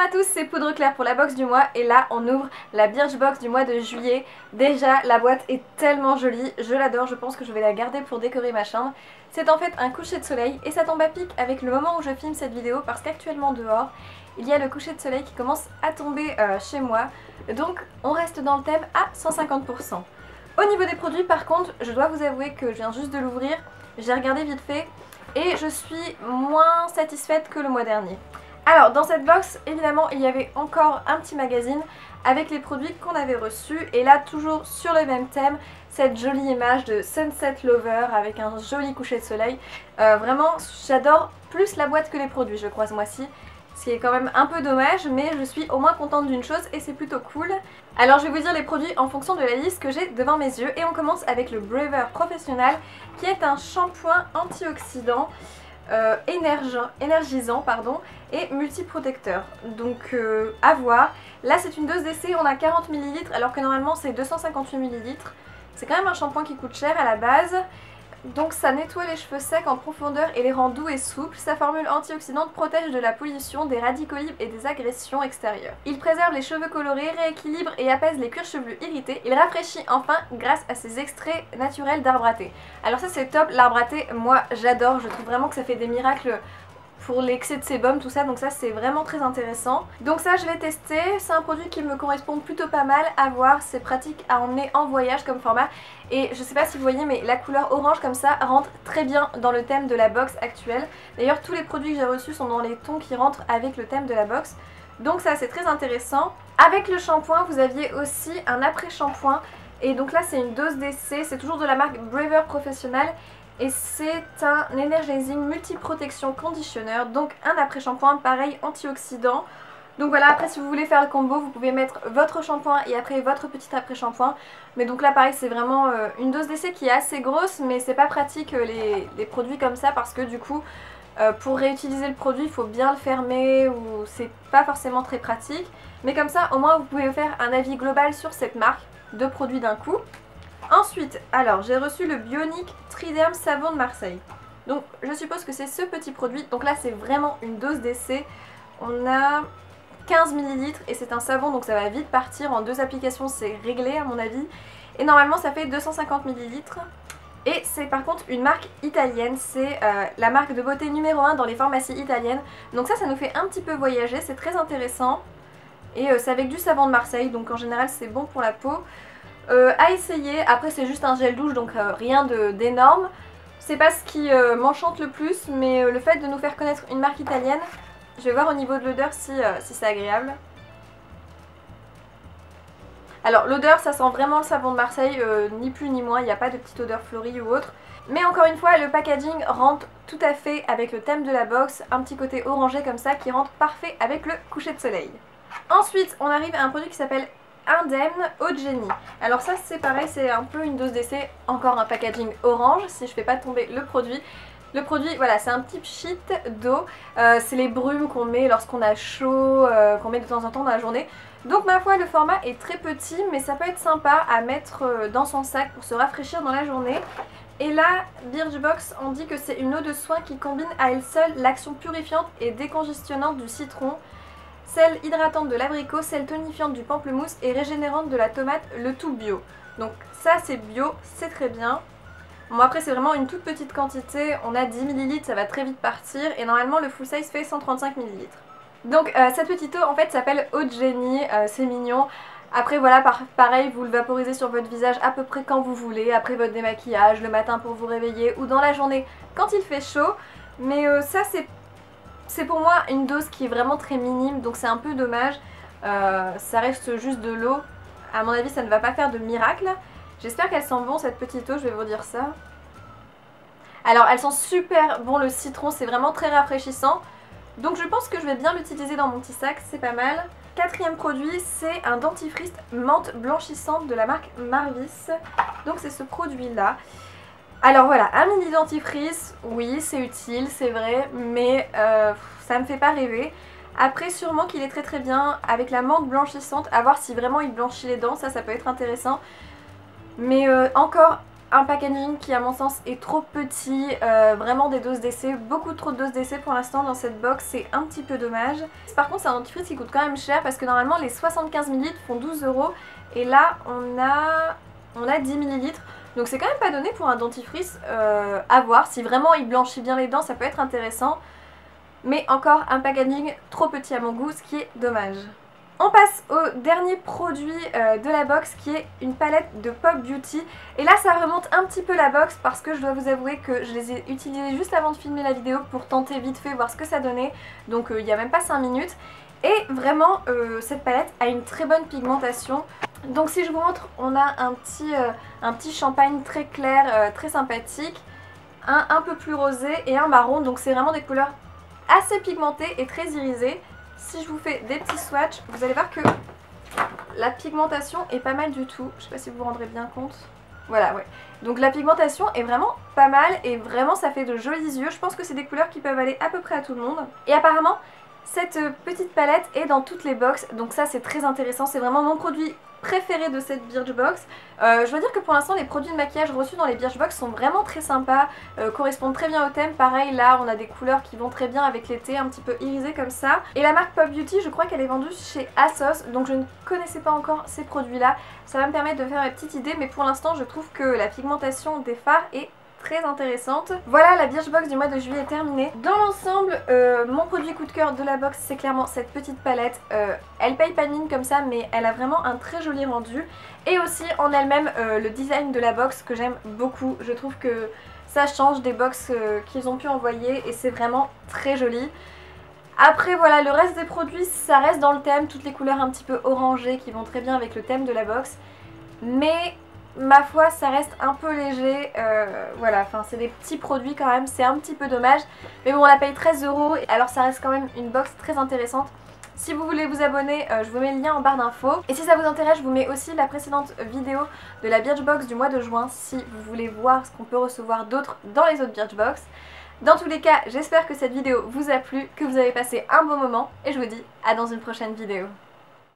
Bonjour à tous, c'est Poudre Claire pour la box du mois et là on ouvre la Birchbox du mois de juillet. Déjà la boîte est tellement jolie, je l'adore, je pense que je vais la garder pour décorer ma chambre. C'est en fait un coucher de soleil et ça tombe à pic avec le moment où je filme cette vidéo parce qu'actuellement dehors il y a le coucher de soleil qui commence à tomber chez moi. Donc on reste dans le thème à 150%. Au niveau des produits par contre, je dois vous avouer que je viens juste de l'ouvrir, j'ai regardé vite fait et je suis moins satisfaite que le mois dernier. Alors dans cette box évidemment il y avait encore un petit magazine avec les produits qu'on avait reçus et là toujours sur le même thème, cette jolie image de Sunset Lover avec un joli coucher de soleil. Vraiment j'adore plus la boîte que les produits je crois ce mois-ci. Ce qui est quand même un peu dommage, mais je suis au moins contente d'une chose et c'est plutôt cool. Alors je vais vous dire les produits en fonction de la liste que j'ai devant mes yeux et on commence avec le Braver Professional qui est un shampoing antioxydant énergisant et multiprotecteur. Donc à voir. Là c'est une dose d'essai, on a 40 ml alors que normalement c'est 258 ml. C'est quand même un shampoing qui coûte cher à la base. Donc ça nettoie les cheveux secs en profondeur et les rend doux et souples. Sa formule antioxydante protège de la pollution, des radicaux libres et des agressions extérieures. Il préserve les cheveux colorés, rééquilibre et apaise les cuirs chevelus irrités. Il rafraîchit enfin grâce à ses extraits naturels d'arbre à thé. Alors ça c'est top, l'arbre à thé, moi j'adore, je trouve vraiment que ça fait des miracles pour l'excès de sébum, tout ça, donc ça c'est vraiment très intéressant. Donc ça je vais tester, c'est un produit qui me correspond plutôt pas mal à voir, c'est pratique à emmener en voyage comme format. Et je sais pas si vous voyez mais la couleur orange comme ça rentre très bien dans le thème de la box actuelle. D'ailleurs tous les produits que j'ai reçus sont dans les tons qui rentrent avec le thème de la box. Donc ça c'est très intéressant. Avec le shampoing vous aviez aussi un après-shampoing. Et donc là c'est une dose d'essai, c'est toujours de la marque Braver Professional. Et c'est un Energizing Multi-Protection Conditioner, donc un après-shampoing pareil antioxydant. Donc voilà, après si vous voulez faire le combo, vous pouvez mettre votre shampoing et après votre petit après-shampoing. Mais donc là pareil, c'est vraiment une dose d'essai qui est assez grosse, mais c'est pas pratique les produits comme ça parce que du coup, pour réutiliser le produit, il faut bien le fermer ou c'est pas forcément très pratique. Mais comme ça, au moins vous pouvez faire un avis global sur cette marque de produits d'un coup. Ensuite, alors j'ai reçu le Bionic Triderm Savon de Marseille. Donc je suppose que c'est ce petit produit. Donc là c'est vraiment une dose d'essai. On a 15 ml et c'est un savon donc ça va vite partir. En 2 applications c'est réglé à mon avis. Et normalement ça fait 250 ml. Et c'est par contre une marque italienne. C'est la marque de beauté numéro 1 dans les pharmacies italiennes. Donc ça nous fait un petit peu voyager. C'est très intéressant. Et c'est avec du savon de Marseille. Donc en général c'est bon pour la peau. À essayer, après c'est juste un gel douche donc rien d'énorme. C'est pas ce qui m'enchante le plus, mais le fait de nous faire connaître une marque italienne, je vais voir au niveau de l'odeur si c'est agréable. Alors l'odeur ça sent vraiment le savon de Marseille, ni plus ni moins, il n'y a pas de petite odeur fleurie ou autre. Mais encore une fois le packaging rentre tout à fait avec le thème de la box, un petit côté orangé comme ça qui rentre parfait avec le coucher de soleil. Ensuite on arrive à un produit qui s'appelle Indemne Eau de Génie. Alors ça c'est pareil, c'est un peu une dose d'essai, encore un packaging orange si je fais pas tomber le produit. Le produit voilà c'est un petit sheet d'eau, c'est les brumes qu'on met lorsqu'on a chaud, qu'on met de temps en temps dans la journée. Donc ma foi le format est très petit mais ça peut être sympa à mettre dans son sac pour se rafraîchir dans la journée. Et là Birchbox on dit que c'est une eau de soin qui combine à elle seule l'action purifiante et décongestionnante du citron, celle hydratante de l'abricot, celle tonifiante du pamplemousse et régénérante de la tomate, le tout bio. Donc ça c'est bio, c'est très bien. Bon après c'est vraiment une toute petite quantité, on a 10 ml, ça va très vite partir et normalement le full size fait 135 ml. Donc cette petite eau en fait s'appelle eau de génie, c'est mignon. Après voilà pareil vous le vaporisez sur votre visage à peu près quand vous voulez, après votre démaquillage, le matin pour vous réveiller ou dans la journée quand il fait chaud. Mais ça c'est pour moi une dose qui est vraiment très minime donc c'est un peu dommage, ça reste juste de l'eau, à mon avis ça ne va pas faire de miracle. J'espère qu'elle sent bon cette petite eau, je vais vous dire ça. Alors elle sent super bon le citron, c'est vraiment très rafraîchissant. Donc je pense que je vais bien l'utiliser dans mon petit sac, c'est pas mal. Quatrième produit c'est un dentifrice menthe blanchissante de la marque Marvis. Donc c'est ce produit là. Alors voilà, un mini dentifrice, oui c'est utile, c'est vrai, mais ça me fait pas rêver. Après sûrement qu'il est très très bien avec la menthe blanchissante, à voir si vraiment il blanchit les dents, ça peut être intéressant. Mais encore un packaging qui à mon sens est trop petit, vraiment des doses d'essai, beaucoup trop de doses d'essai pour l'instant dans cette box, c'est un petit peu dommage. Par contre c'est un dentifrice qui coûte quand même cher parce que normalement les 75 ml font 12 € et là on a 10 ml. Donc c'est quand même pas donné pour un dentifrice, à voir. Si vraiment il blanchit bien les dents ça peut être intéressant. Mais encore un packaging trop petit à mon goût, ce qui est dommage. On passe au dernier produit de la box qui est une palette de Pop Beauty. Et là ça remonte un petit peu la box parce que je dois vous avouer que je les ai utilisés juste avant de filmer la vidéo pour tenter vite fait voir ce que ça donnait. Donc il n'y a même pas 5 minutes. Et vraiment cette palette a une très bonne pigmentation. Donc si je vous montre, on a un petit champagne très clair, très sympathique, un peu plus rosé et un marron. Donc c'est vraiment des couleurs assez pigmentées et très irisées. Si je vous fais des petits swatchs, vous allez voir que la pigmentation est pas mal du tout. Je sais pas si vous vous rendrez bien compte. Voilà, ouais. Donc la pigmentation est vraiment pas mal et vraiment ça fait de jolis yeux. Je pense que c'est des couleurs qui peuvent aller à peu près à tout le monde. Et apparemment, cette petite palette est dans toutes les box, donc ça c'est très intéressant, c'est vraiment mon produit préféré de cette Birchbox. Je dois dire que pour l'instant les produits de maquillage reçus dans les Birchbox sont vraiment très sympas, correspondent très bien au thème. Pareil là on a des couleurs qui vont très bien avec l'été, un petit peu irisées comme ça. Et la marque Pop Beauty je crois qu'elle est vendue chez ASOS, donc je ne connaissais pas encore ces produits là. Ça va me permettre de faire ma petite idée, mais pour l'instant je trouve que la pigmentation des fards est très intéressante. Voilà, la Birchbox du mois de juillet est terminée. Dans l'ensemble, mon produit coup de cœur de la box c'est clairement cette petite palette. Elle paye pas de mine comme ça mais elle a vraiment un très joli rendu. Et aussi en elle-même le design de la box que j'aime beaucoup. Je trouve que ça change des box qu'ils ont pu envoyer et c'est vraiment très joli. Après voilà, le reste des produits ça reste dans le thème, toutes les couleurs un petit peu orangées qui vont très bien avec le thème de la box. Mais ma foi ça reste un peu léger, voilà, enfin c'est des petits produits quand même, c'est un petit peu dommage. Mais bon on la paye 13 €, alors ça reste quand même une box très intéressante. Si vous voulez vous abonner, je vous mets le lien en barre d'infos. Et si ça vous intéresse, je vous mets aussi la précédente vidéo de la Birchbox du mois de juin si vous voulez voir ce qu'on peut recevoir d'autre dans les autres Birchbox. Dans tous les cas, j'espère que cette vidéo vous a plu, que vous avez passé un bon moment et je vous dis à dans une prochaine vidéo.